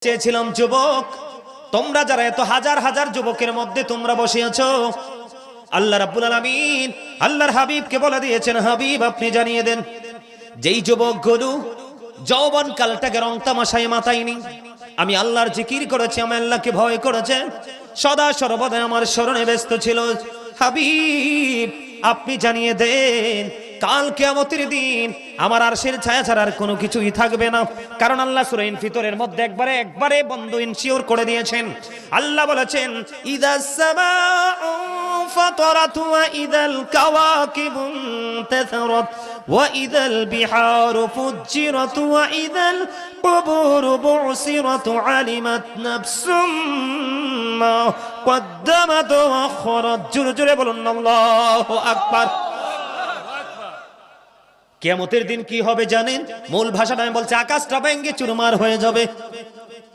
চেয়েছিলাম যুবক, তোমরা যারা এত হাজার হাজার যুবকের মধ্যে তোমরা বসে আছো, আল্লাহ রাব্বুল আলামিন আল্লাহর হাবিবকে বলে দিয়েছেন, হাবিব আপনি জানিয়ে দেন, যেই যুবকগুলো যৌবন কালটাকে রং তামাশায় মাতায়নি, আমি আল্লাহর জিকির করেছি, আমি আল্লাহকে ভয় করেছে, সদা সর্বদা আমার স্মরণে ব্যস্ত ছিল, হাবিব আপনি জানিয়ে দেন কাল কিয়ামতের দিন আমার আরশের ছায়া ছাড়া আর কোনো কিছুই থাকবে না। কারণ আল্লাহ সূরা ইনফিতরের মধ্যে একবারে বন্ধ ইনশিওর করে দিয়েছেন। আল্লাহ বলেছেন, ইদাস সামাউ ফাতারাত ওয়া ইদাল কাওয়াকিবু ইনতাসারাত ওয়া ইদাল বিহারু ফুজ্জিরাত ওয়া ইদাল কুবুরু বুসিরাত আলিমাত নাফসুম মা কদ্দামাত ওয়া আখরাত। জোরে জোরে বলুন আল্লাহু আকবার। কিয়ামতের দিন কি হবে জানেন? মূল ভাষাটা আমি বলছি, আকাশটা ভেঙে চুরমার হয়ে যাবে।